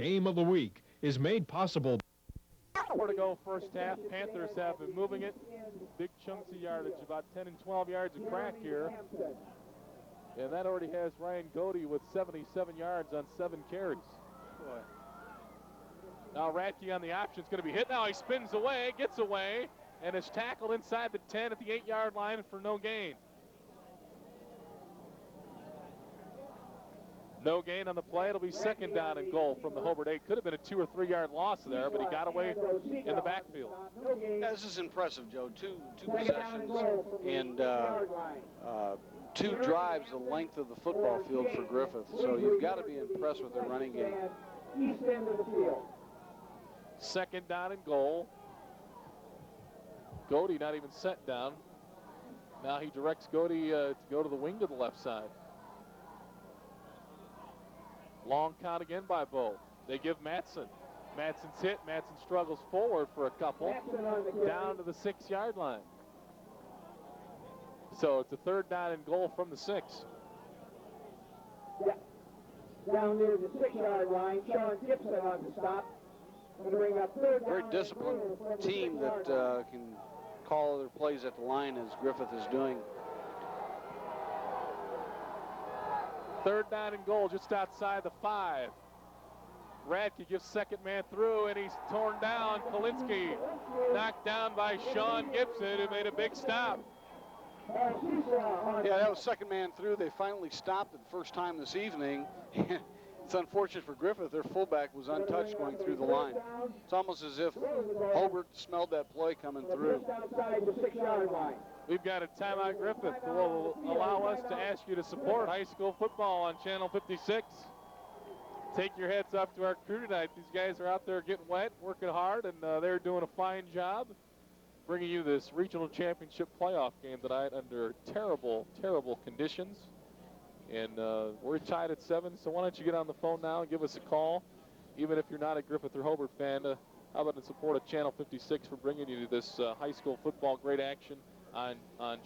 Game of the week is made possible. More to go first half. Panthers have been moving it. Big chunks of yardage, about 10 and 12 yards a crack here. And that already has Ryan Godey with 77 yards on 7 carries. Boy. Now Radke on the option is going to be hit. Now he spins away, gets away, and is tackled inside the 10 at the 8-yard line for no gain. No gain on the play. It'll be second down and goal from the Hobart 8. Could have been a 2 or 3 yard loss there, but he got away in the backfield. Yeah, this is impressive, Joe. Two possessions and 2 drives the length of the football field for Griffith. So you've got to be impressed with their running game. East end of the field. Second down and goal. Godey not even set down. Now he directs Godey to go to the wing to the left side. Long count again by Bo. They give Matson. Matson's hit. Matson struggles forward for a couple. Down to the 6-yard line. So it's a third down and goal from the 6. Yeah. Down near the 6-yard line. Sean Gibson on the stop. Going to bring up third down. Very disciplined team that can call their plays at the line as Griffith is doing. Third down and goal just outside the 5. Radke gives second man through, and he's torn down. Kolinsky knocked down by Sean Gibson, who made a big stop. Yeah, that was second man through. They finally stopped it the first time this evening. It's unfortunate for Griffith. Their fullback was untouched going through the line. It's almost as if Hobart smelled that play coming through. We've got a timeout, Griffith, that will allow us to ask you to support high school football on Channel 56. Take your heads up to our crew tonight. These guys are out there getting wet, working hard, and they're doing a fine job bringing you this regional championship playoff game tonight under terrible, terrible conditions. And we're tied at 7, so why don't you get on the phone now and give us a call. Even if you're not a Griffith or Hobart fan, how about in support of Channel 56 for bringing you this high school football great action on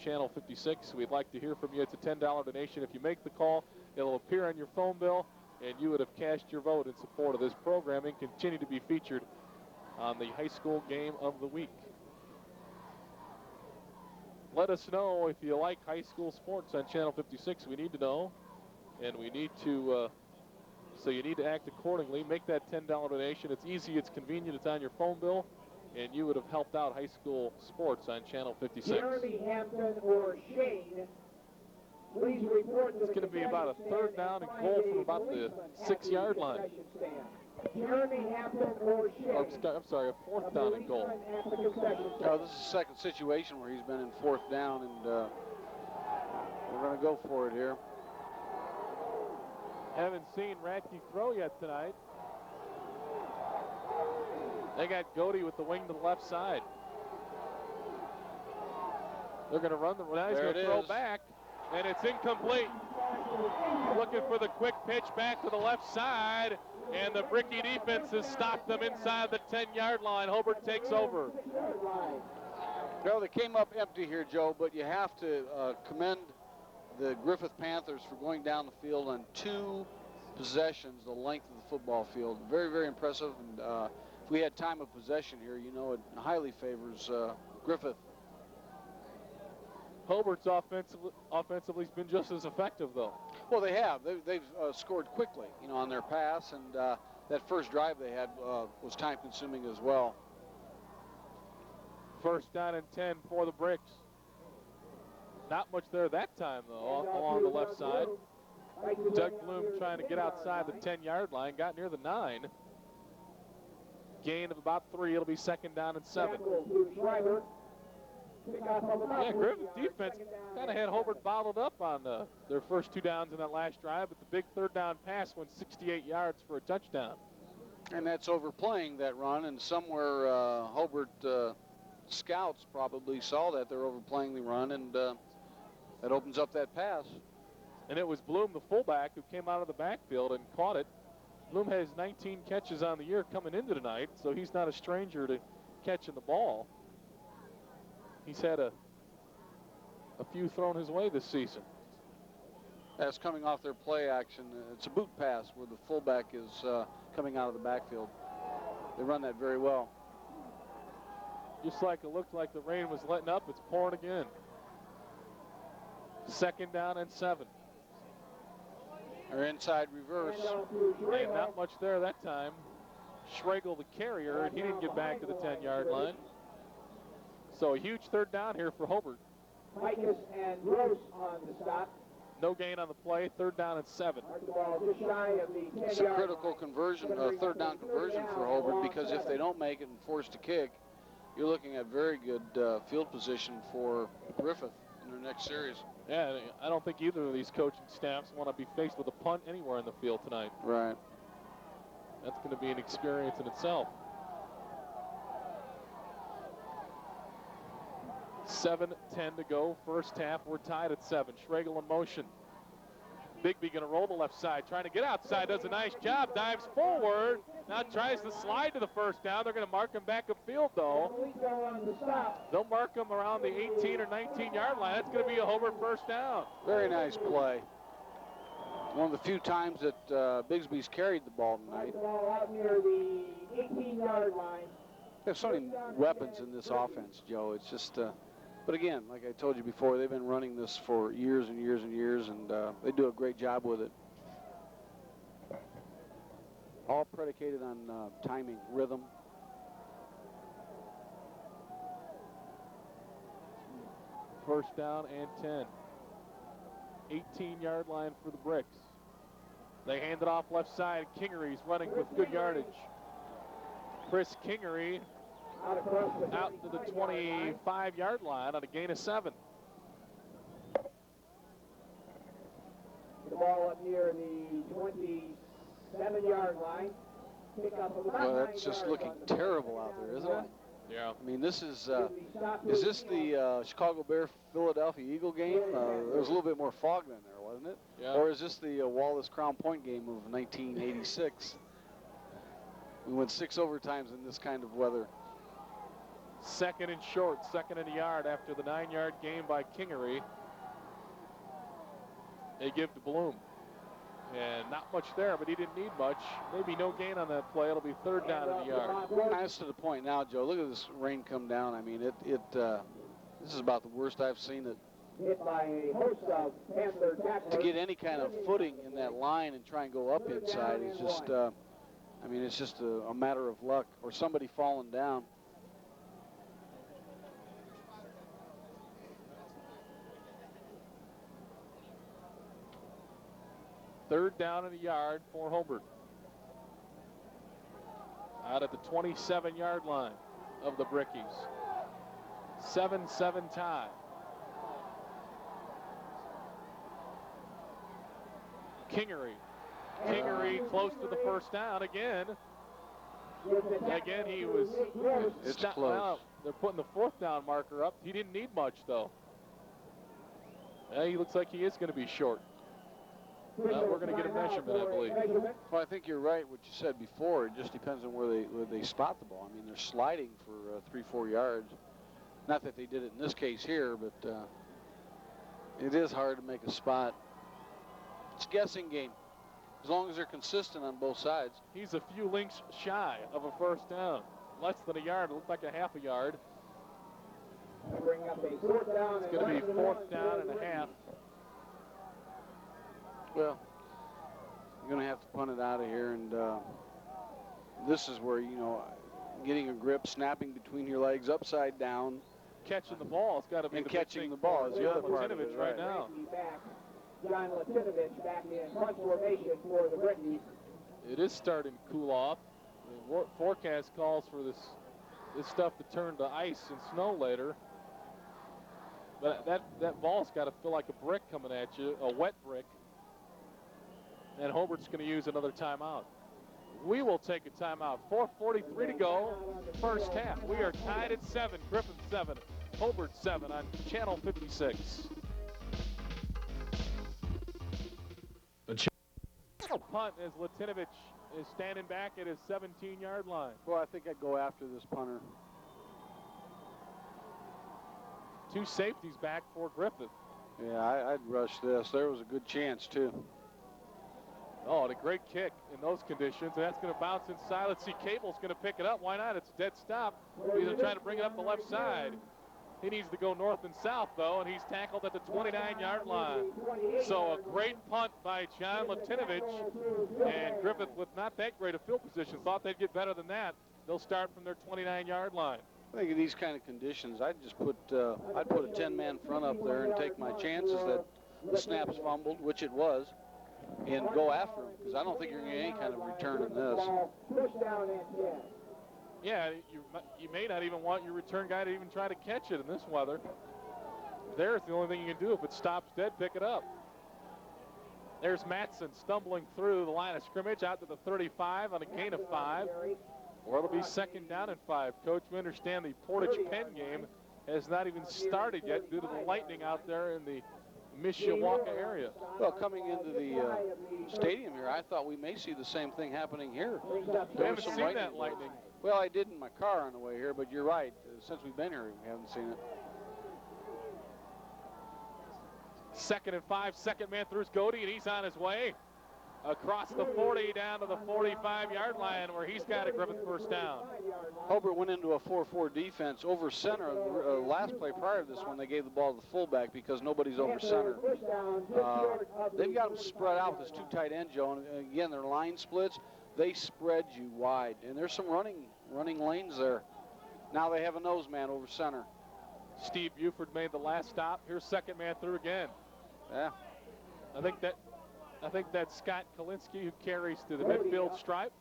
Channel 56. We'd like to hear from you. It's a $10 donation. If you make the call, it'll appear on your phone bill, and you would have cast your vote in support of this program and continue to be featured on the high school game of the week. Let us know if you like high school sports on Channel 56. We need to know, and we need to, so you need to act accordingly. Make that $10 donation. It's easy, it's convenient, it's on your phone bill, and you would have helped out high school sports on Channel 56. Jeremy Hampton or Shane, please report to It's going to be about a third down and goal from about the 6-yard line. Jeremy Hampton or Shane. Oh, I'm sorry, a fourth down and goal. Oh, this is the second situation where he's been in fourth down, and we're going to go for it here. Haven't seen Radke throw yet tonight. They got Godey with the wing to the left side. They're going to run the. Now he's going to throw back, and it's incomplete. Looking for the quick pitch back to the left side, and the Bricky defense has stopped them inside the 10-yard line. Hobart takes over. Well, they came up empty here, Joe, but you have to commend the Griffith Panthers for going down the field on 2 possessions, the length of the football field. Very, very impressive. And if we had time of possession here, you know, it highly favors Griffith. Hobart's offensively has been just as effective, though. Well, they have. They've scored quickly, you know, on their pass, and that first drive they had was time-consuming as well. First down and 10 for the Bricks. Not much there that time, though, along the left side. Doug Bloom trying to get outside the 10-yard line, got near the 9. Gain of about 3. It'll be second down and 7. Yeah, Griffith defense kind of had Hobart bottled up on their first 2 downs in that last drive, but the big third down pass went 68 yards for a touchdown. And that's overplaying that run, and somewhere Hobart scouts probably saw that they're overplaying the run, and that opens up that pass. And it was Bloom, the fullback, who came out of the backfield and caught it. Bloom has 19 catches on the year coming into tonight, so he's not a stranger to catching the ball. He's had a few thrown his way this season. That's coming off their play action. It's a boot pass where the fullback is coming out of the backfield. They run that very well. Just like it looked like the rain was letting up, it's pouring again. 2nd down and 7. Or inside reverse. And not much there that time. Schragle, the carrier, and he didn't get back to the 10-yard line. So a huge 3rd down here for Hobart. Micus and Gross on the stop. No gain on the play, 3rd down and 7. Just shy of the 10-yard It's a critical conversion, 3rd down conversion for Hobart, because if they don't make it and force to kick, you're looking at very good field position for Griffith in their next series. Yeah, I don't think either of these coaching staffs want to be faced with a punt anywhere in the field tonight. Right. That's going to be an experience in itself. 7:10 to go, first half. We're tied at 7. Schragle in motion. Bigby going to roll the left side, trying to get outside, does a nice job, dives forward, now tries to slide to the 1st down. They're going to mark him back upfield, though. They'll mark him around the 18 or 19-yard line. That's going to be a Hobart 1st down. Very nice play. One of the few times that Bigsby's carried the ball tonight. Out near the 18-yard line. There's so many weapons in this offense, Joe. It's just, but again, like I told you before, they've been running this for years and years and years, and they do a great job with it. All predicated on timing, rhythm. First down and 10. 18-yard line for the Bricks. They hand it off left side. Kingery's running with good yardage. Chris Kingery out to the 25-yard line on a gain of 7. The ball up near the 27-yard line. Pick up about Well, that's just looking terrible out there, isn't it? Yeah. I mean, this is this the Chicago Bear Philadelphia Eagle game? There was a little bit more fog than there, wasn't it? Yeah. Or is this the Wallace Crown Point game of 1986? We went 6 overtimes in this kind of weather. 2nd and short, 2nd and a yard after the 9-yard gain by Kingery. They give to Bloom. And not much there, but he didn't need much. Maybe no gain on that play. It'll be 3rd down in the yard. That's to the point now, Joe. Look at this rain come down. I mean, this is about the worst I've seen it. Hit by a host of Panther tacklers. To get any kind of footing in that line and try and go up inside is just, I mean, it's just a matter of luck or somebody falling down. Third down in the yard for Hobart. Out at the 27-yard line of the Brickies. 7-7 tie. Kingery close to the 1st down again. Again, he was It's close. Well, they're putting the 4th down marker up. He didn't need much, though. He looks like he is going to be short. We're going to get a measurement, I believe. Well, I think you're right what you said before. It just depends on where they spot the ball. I mean, they're sliding for 3-4 yards. Not that they did it in this case here, but it is hard to make a spot. It's a guessing game, as long as they're consistent on both sides. He's a few links shy of a 1st down. Less than a yard. It looked like a half a yard. Bring up a 4th down. It's going to be 4th down and a half. Well, you're going to have to punt it out of here, and this is where, you know, getting a grip, snapping between your legs, upside down. Catching the ball, it's got to be And the catching big thing the ball for is the other part of it, Latinovich right right. now. John Latinovich back in punt formation for the Brickies. It is starting to cool off. The forecast calls for this stuff to turn to ice and snow later. But that ball's got to feel like a brick coming at you, a wet brick. And Hobart's going to use another timeout. We will take a timeout. 4:43 to go, 1st half. We are tied at 7. Griffith 7, Hobart 7 on Channel 56. Punt as Latinovich is standing back at his 17-yard line. Well, I think I'd go after this punter. 2 safeties back for Griffith. Yeah, I'd rush this. There was a good chance, too. Oh, and a great kick in those conditions. And that's going to bounce inside. Let's see, Cable's going to pick it up. Why not? It's a dead stop. He's trying to bring it up the left side. He needs to go north and south, though, and he's tackled at the 29-yard line. So a great punt by John Latinovich. And Griffith, with not that great a field position, thought they'd get better than that. They'll start from their 29-yard line. I think in these kind of conditions, I'd just put I'd put a 10-man front up there and take my chances that the snap's fumbled, which it was, and go after him, because I don't think you're going to get any kind of return in this. Yeah, you may not even want your return guy to even try to catch it in this weather. There's the only thing you can do. If it stops dead, pick it up. There's Matson stumbling through the line of scrimmage out to the 35 on a gain of 5. Or it'll be second down and 5. Coach, we understand the Portage-Penn game has not even started yet due to the lightning out there in the Mishawaka area. Well, coming into the stadium here, I thought we may see the same thing happening here. We haven't seen that lightning. Well, I did in my car on the way here, but you're right. Since we've been here, we haven't seen it. Second and 5, second man through Goody, and he's on his way across the 40 down to the 45-yard line where he's got a Griffith first down. Hobart went into a 4-4 defense over center. Last play prior to this one, they gave the ball to the fullback because nobody's over center. They've got them spread out with this two tight end, Joe. And again, their line splits. They spread you wide, and there's some running lanes there. Now they have a nose man over center. Steve Buford made the last stop. Here's second man through again. Yeah. I think that's Scott Kalinsky who carries to the midfield stripe.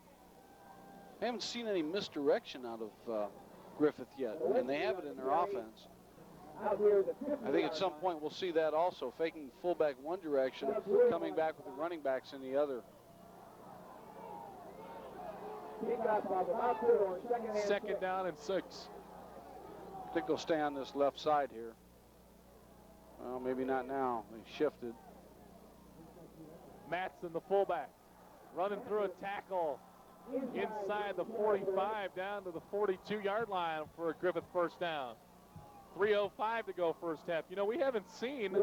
I haven't seen any misdirection out of Griffith yet, and they have it in their offense. I think at some point we'll see that also, faking fullback one direction, coming back with the running backs in the other. Second down and 6. I think they'll stay on this left side here. Well, maybe not now. They shifted. Matson, the fullback, running through a tackle inside the 45 down to the 42-yard line for a Griffith first down. 3:05 to go first half. You know, we haven't seen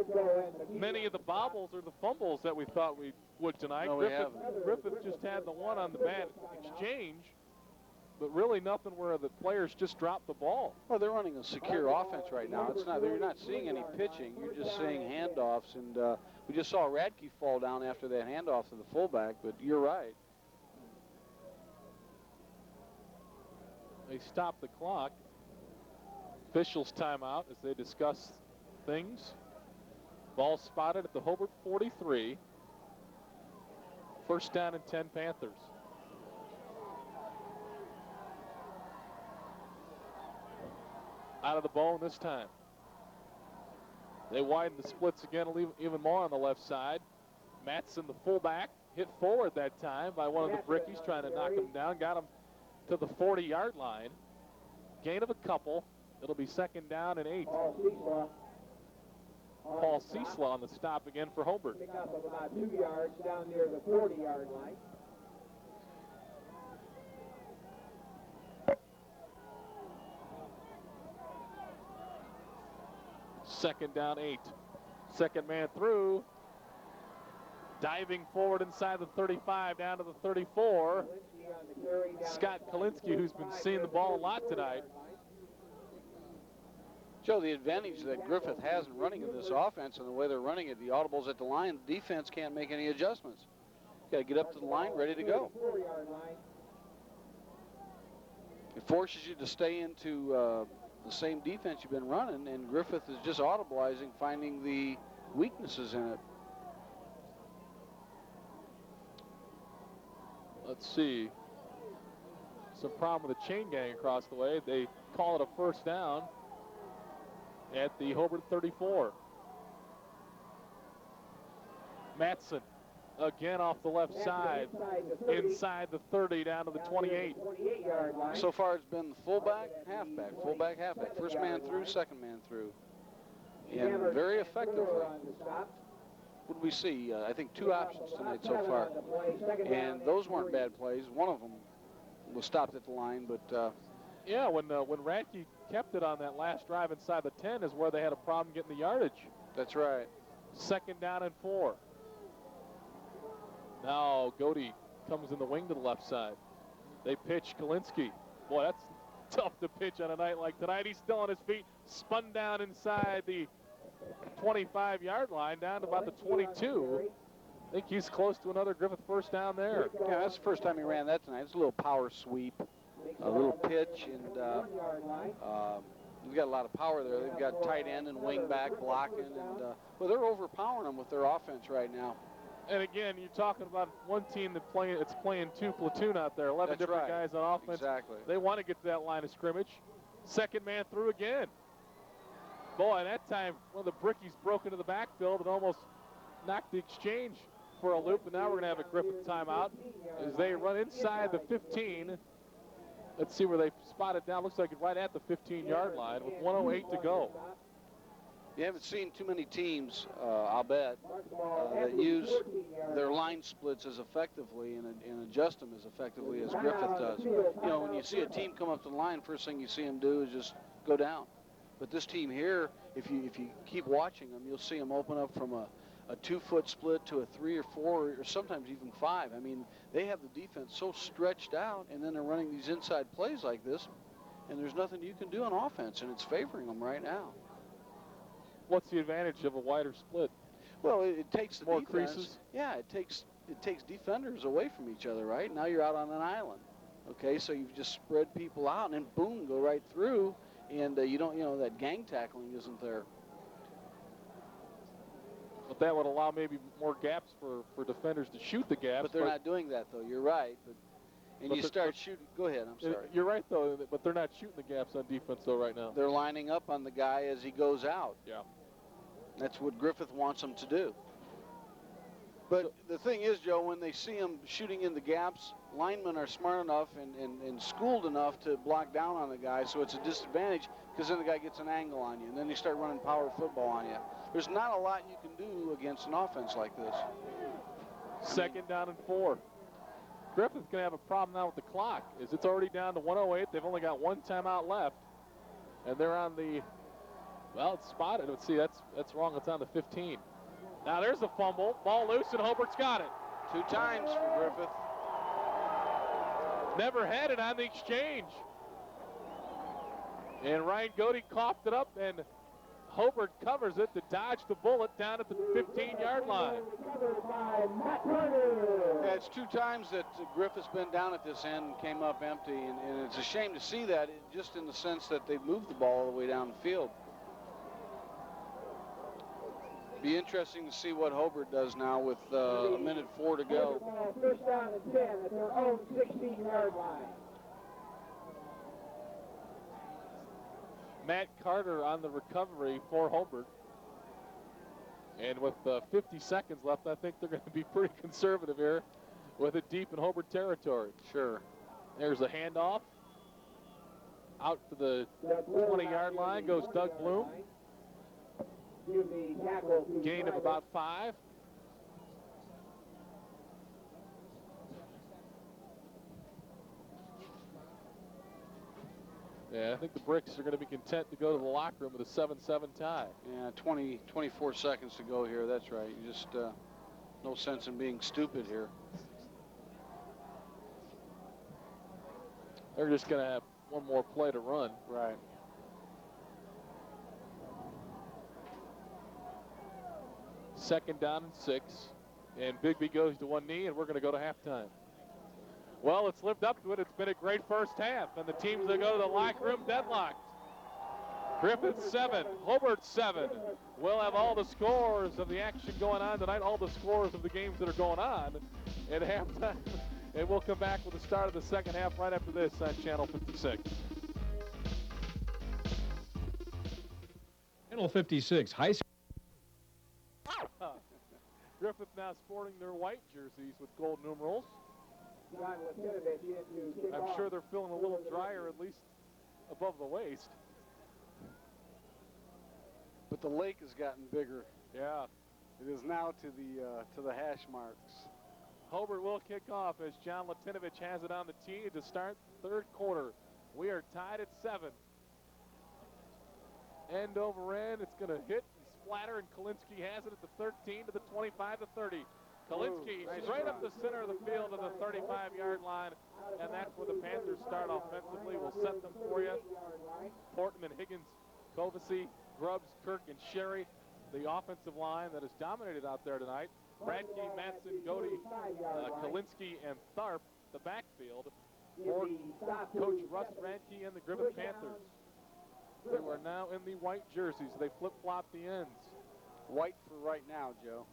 many of the bobbles or the fumbles that we thought we would tonight. No, Griffith just had the one on the bad exchange, but really nothing where the players just dropped the ball. Well, they're running a secure offense right now. You're not seeing any pitching. You're just seeing handoffs, and we just saw Radke fall down after that handoff to the fullback, but you're right. They stopped the clock. Officials timeout as they discuss things. Ball spotted at the Hobart 43. First down and 10 Panthers. Out of the bone this time. They widen the splits again, even more on the left side. Matson, the fullback, hit forward that time by one of the Brickies trying to knock him down. Got him to the 40-yard line. Gain of a couple. It'll be second down and 8. Paul Ciesla on the stop again for Hobart. Pick up of about 2 yards down near the 40-yard line. Second down 8. Second man through. Diving forward inside the 35 down to the 34. Scott Kalinsky, who's been seeing the ball a lot tonight. Joe, the advantage that Griffith has in running in this offense and the way they're running it, the audibles at the line, the defense can't make any adjustments. Got to get up to the line, ready to go. It forces you to stay into the same defense you've been running, and Griffith is just audibleizing, finding the weaknesses in it. Let's see. Some problem with the chain gang across the way. They call it a first down at the Hobart 34. Matson again off the left side, inside the 30 down to the 28. So far it's been the fullback, halfback, first man through, second man through. And very effectively. What did we see? I think 2 options tonight so far. And those weren't bad plays. One of them was stopped at the line, but yeah, when Radke kept it on that last drive inside the 10 is where they had a problem getting the yardage. That's right. Second down and 4. Now Godey comes in the wing to the left side. They pitch Kalinske. Boy, that's tough to pitch on a night like tonight. He's still on his feet, spun down inside the 25-yard line, down to about the 22. I think he's close to another Griffith first down there. Yeah, that's the first time he ran that tonight. It's a little power sweep, a little pitch, and we've got a lot of power there. They've got tight end and wing back blocking, and well, they're overpowering them with their offense right now. And again, you're talking about one team that's playing two platoon out there, 11 That's different right. guys on offense. Exactly. They want to get to that line of scrimmage. Second man through again. Boy, that time one of the brickies broke into the backfield and almost knocked the exchange for a loop. And now we're going to have a Griffith timeout as they run inside the 15. Let's see where they spot it down. Looks like it's right at the 15-yard line with 1:08 to go. You haven't seen too many teams, I'll bet, that use their line splits as effectively and adjust them as effectively as Griffith does. You know, when you see a team come up to the line, first thing you see them do is just go down. But this team here, if you keep watching them, you'll see them open up from a 2-foot split to a 3 or 4 or sometimes even 5. I mean, they have the defense so stretched out, and then they're running these inside plays like this, and there's nothing you can do on offense, and it's favoring them right now. What's the advantage of a wider split? Well, it takes the more defense. creases. Yeah, it takes defenders away from each other, right? Now you're out on an island. Okay, so you've just spread people out, and then boom, go right through, and you don't, you know, that gang tackling isn't there. But that would allow maybe more gaps for defenders to shoot the gaps. But they're not doing that, though. You're right. And you start shooting. Go ahead. I'm sorry. You're right, though. But they're not shooting the gaps on defense, though, right now. They're lining up on the guy as he goes out. Yeah. That's what Griffith wants them to do. But the thing is, Joe, when they see him shooting in the gaps, linemen are smart enough and schooled enough to block down on the guy, so it's a disadvantage because then the guy gets an angle on you, and then they start running power football on you. There's not a lot you can do against an offense like this. Second down and 4. Griffith's going to have a problem now with the clock, as it's already down to 1:08. They've only got one timeout left, and they're on the, well, it's spotted. Let's see, that's wrong. It's on the 15. Now there's a fumble. Ball loose, and Hobart's got it. 2 times for Griffith. Never had it on the exchange. And Ryan Godey coughed it up, and Hobart covers it to dodge the bullet down at the 15-yard line. Yeah, it's 2 times that Griffith's been down at this end and came up empty, and it's a shame to see that, just in the sense that they've moved the ball all the way down the field. Be interesting to see what Hobart does now with 1:04 to go. First down and 10 at their own 16-yard line. Matt Carter on the recovery for Hobart. And with 50 seconds left, I think they're going to be pretty conservative here with it deep in Hobart territory. Sure. There's a handoff. Out to the 20-yard line goes Doug Bloom. Gain of about 5. Yeah, I think the Bricks are going to be content to go to the locker room with a 7-7 tie. Yeah, 24 seconds to go here. That's right. You just no sense in being stupid here. They're just going to have one more play to run. Right. Second down and 6. And Bigby goes to one knee, and we're going to go to halftime. Well, it's lived up to it. It's been a great first half, and the teams that go to the locker room deadlocked. Griffith 7, Hobart 7. We'll have all the scores of the action going on tonight, all the scores of the games that are going on at halftime. And we'll come back with the start of the second half right after this on Channel 56. Channel 56, high school. Griffith now sporting their white jerseys with gold numerals. I'm sure they're feeling a little drier, at least above the waist. But the lake has gotten bigger. Yeah. It is now to the hash marks. Hobart will kick off as John Latinovich has it on the tee to start third quarter. We are tied at 7. End over end. It's going to hit and splatter, and Kalinske has it at the 13 to the 25 to 30. Kalinsky Nice straight run. up the center of the field to the 35-yard line, and that's where the Panthers start offensively. We'll set them for you. Portman, Higgins, Kovasi, Grubbs, Kirk, and Sherry, the offensive line that has dominated out there tonight. Bradkey, Matson, Godey, Kalinsky, and Tharp, the backfield for Coach Russ Radke and the Griffith Panthers, who are now in the white jerseys. They flip-flop the ends. White for right now, Joe.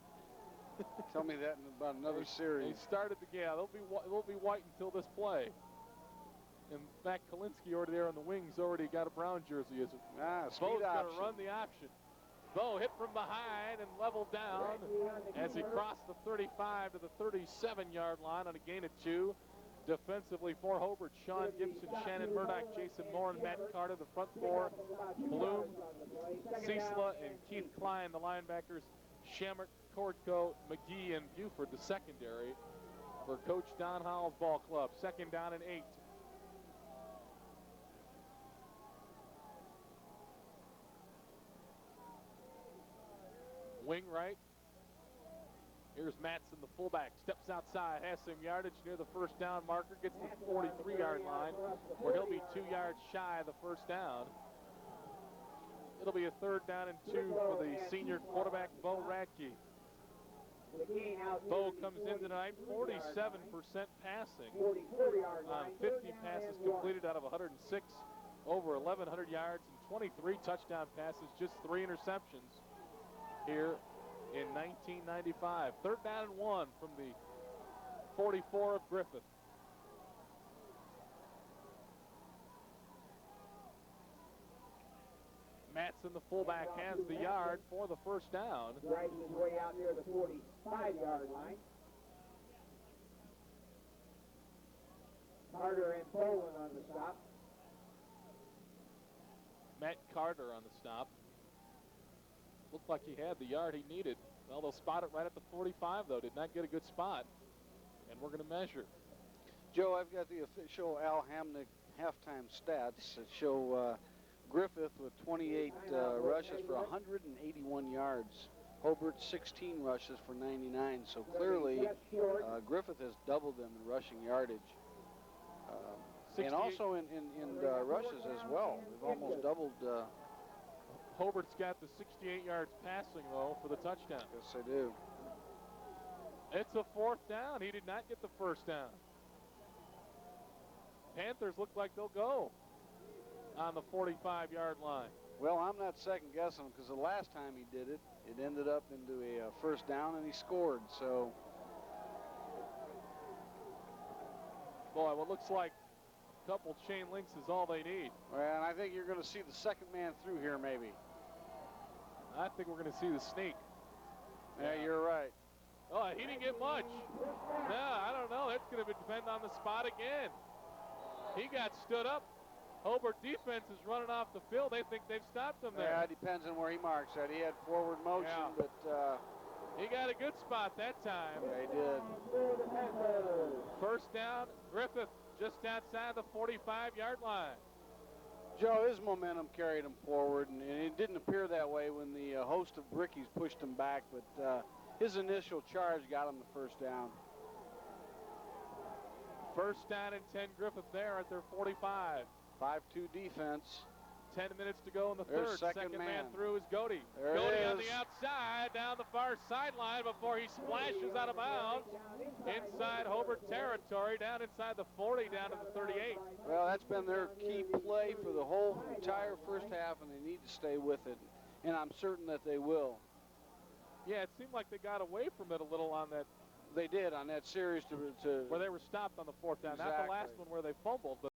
Tell me that in about another series. They started the they'll be white until this play. In fact, Kalinsky over there on the wings already got a brown jersey. As speed Bo's going option. to run the option. Bo hit from behind and leveled down as he crossed the 35 to the 37-yard line on a gain of 2. Defensively for Hobart, Sean Gibson, Shannon Murdoch, Jason Moore, and Matt Carter, the front four. Bloom, Ciesla, and Keith Klein, the linebackers. Shamrock, Cordco, McGee, and Buford, the secondary for Coach Don Howell's ball club. 2nd down and 8. Wing right. Here's Matson, the fullback, steps outside, has some yardage near the first down marker, gets to the 43-yard line, where he'll be 2 yards shy of the first down. It'll be a 3rd down and 2 for the senior quarterback, Bo Radke. Bo comes in tonight, 47% passing on 50 passes completed out of 106, over 1,100 yards, and 23 touchdown passes, just 3 interceptions here in 1995. 3rd down and 1 from the 44 of Griffith. Matson, the fullback, has the yard for the first down. Driving his way out near the 45-yard line. Carter and Poland on the stop. Matt Carter on the stop. Looked like he had the yard he needed. Well, they'll spot it right at the 45, though. Did not get a good spot. And we're going to measure. Joe, I've got the official Al Hamnick halftime stats that show Griffith with 28 rushes for 181 yards. Hobart 16 rushes for 99. So clearly Griffith has doubled them in rushing yardage. And also in rushes as well. They've almost doubled. Hobart's got the 68 yards passing, though, for the touchdown. Yes, they do. It's a 4th down. He did not get the first down. Panthers look like they'll go on the 45-yard line. Well, I'm not second-guessing him because the last time he did it, it ended up into a first down and he scored. So, boy, what looks like a couple chain links is all they need. Well, and I think you're going to see the second man through here, maybe. I think we're going to see the sneak. Yeah, you're right. Oh, he didn't get much. No, I don't know. It's going to depend on the spot again. He got stood up. Hobart defense is running off the field. They think they've stopped him there. Yeah, it depends on where he marks that. He had forward motion, Yeah. but he got a good spot that time. yeah, he did. First down, Griffith just outside the 45-yard line. Joe, his momentum carried him forward, and it didn't appear that way when the host of Brickies pushed him back, but his initial charge got him the first down. First down and 10, Griffith there at their 45. 5-2 defense. 10 minutes to go in the There's third. second man man. through is Godey. There it Godey on is. the outside, down the far sideline before he splashes out of bounds. Inside Hobart territory, down inside the 40, down to the 38. Well, that's been their key play for the whole entire first half, and they need to stay with it, and I'm certain that they will. Yeah, it seemed like they got away from it a little on that. They did on that series to where they were stopped on the 4th down. Not the last Exactly. one where they fumbled, but